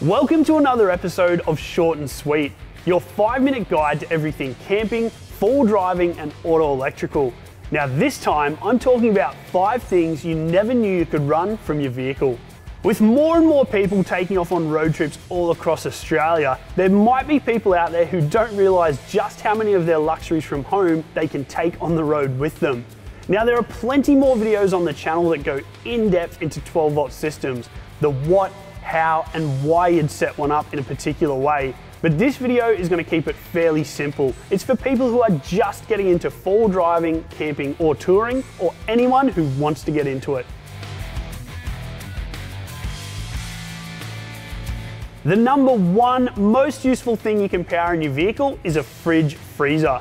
Welcome to another episode of Short and Sweet, your 5-minute guide to everything camping, full driving and auto electrical. Now this time I'm talking about 5 things you never knew you could run from your vehicle. With more and more people taking off on road trips all across Australia, there might be people out there who don't realise just how many of their luxuries from home they can take on the road with them. Now there are plenty more videos on the channel that go in depth into 12-volt systems, the what, how and why you'd set one up in a particular way. But this video is going to keep it fairly simple. It's for people who are just getting into full driving, camping or touring, or anyone who wants to get into it. The number 1 most useful thing you can power in your vehicle is a fridge freezer.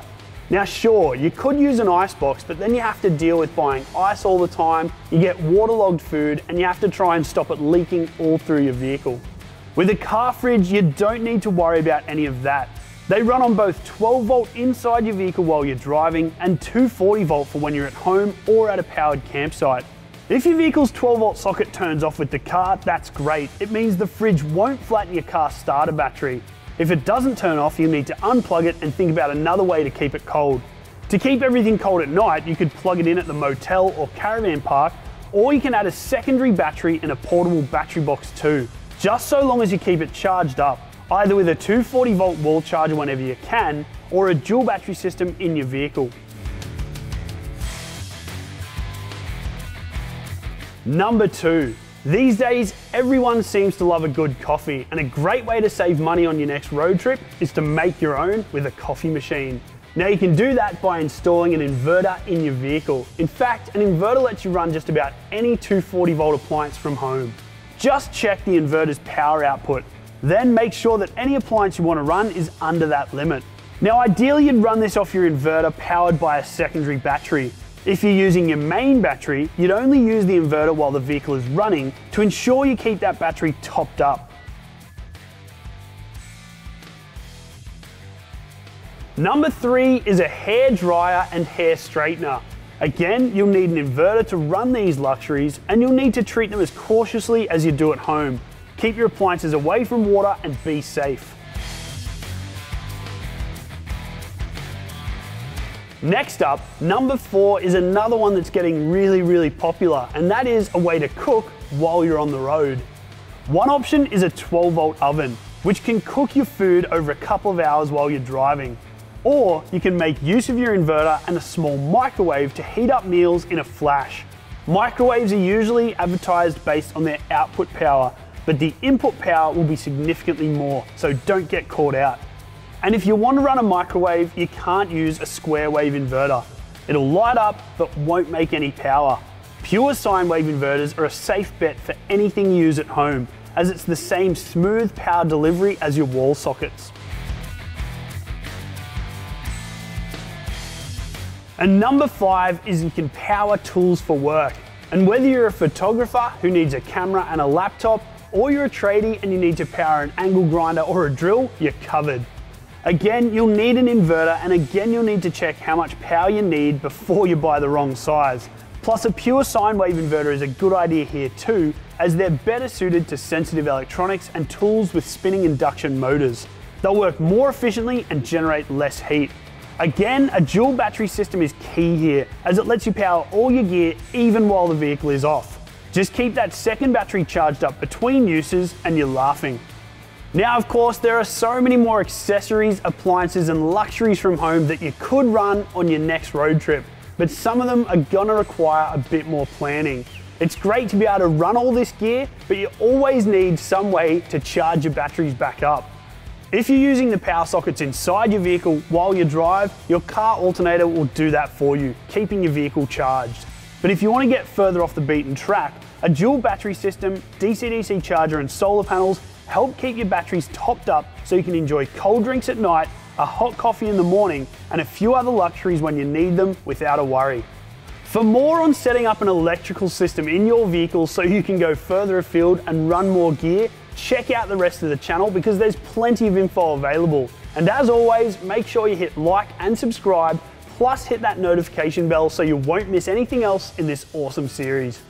Now sure, you could use an ice box, but then you have to deal with buying ice all the time, you get waterlogged food, and you have to try and stop it leaking all through your vehicle. With a car fridge, you don't need to worry about any of that. They run on both 12 volt inside your vehicle while you're driving and 240 volt for when you're at home or at a powered campsite. If your vehicle's 12 volt socket turns off with the car, that's great. It means the fridge won't flatten your car starter battery. If it doesn't turn off, you need to unplug it and think about another way to keep it cold. To keep everything cold at night, you could plug it in at the motel or caravan park, or you can add a secondary battery and a portable battery box too, just so long as you keep it charged up, either with a 240 volt wall charger whenever you can, or a dual battery system in your vehicle. Number 2. These days, everyone seems to love a good coffee, and a great way to save money on your next road trip is to make your own with a coffee machine. Now you can do that by installing an inverter in your vehicle. In fact, an inverter lets you run just about any 240 volt appliance from home. Just check the inverter's power output, then make sure that any appliance you want to run is under that limit. Now ideally you'd run this off your inverter powered by a secondary battery. If you're using your main battery, you'd only use the inverter while the vehicle is running to ensure you keep that battery topped up. Number 3 is a hair dryer and hair straightener. Again, you'll need an inverter to run these luxuries, and you'll need to treat them as cautiously as you do at home. Keep your appliances away from water and be safe. Next up, number 4 is another one that's getting really popular, and that is a way to cook while you're on the road. One option is a 12 volt oven, which can cook your food over a couple of hours while you're driving. Or you can make use of your inverter and a small microwave to heat up meals in a flash. Microwaves are usually advertised based on their output power, but the input power will be significantly more, so don't get caught out. And if you want to run a microwave, you can't use a square wave inverter. It'll light up, but won't make any power. Pure sine wave inverters are a safe bet for anything you use at home, as it's the same smooth power delivery as your wall sockets. And number 5 is you can power tools for work. And whether you're a photographer who needs a camera and a laptop, or you're a tradie and you need to power an angle grinder or a drill, you're covered. Again, you'll need an inverter, and again you'll need to check how much power you need before you buy the wrong size. Plus a pure sine wave inverter is a good idea here too, as they're better suited to sensitive electronics and tools with spinning induction motors. They'll work more efficiently and generate less heat. Again, a dual battery system is key here, as it lets you power all your gear even while the vehicle is off. Just keep that second battery charged up between uses and you're laughing. Now, of course, there are so many more accessories, appliances, and luxuries from home that you could run on your next road trip, but some of them are gonna require a bit more planning. It's great to be able to run all this gear, but you always need some way to charge your batteries back up. If you're using the power sockets inside your vehicle while you drive, your car alternator will do that for you, keeping your vehicle charged. But if you want to get further off the beaten track, a dual battery system, DC-DC charger, and solar panels help keep your batteries topped up so you can enjoy cold drinks at night, a hot coffee in the morning, and a few other luxuries when you need them without a worry. For more on setting up an electrical system in your vehicle so you can go further afield and run more gear, check out the rest of the channel because there's plenty of info available. And as always, make sure you hit like and subscribe, plus hit that notification bell so you won't miss anything else in this awesome series.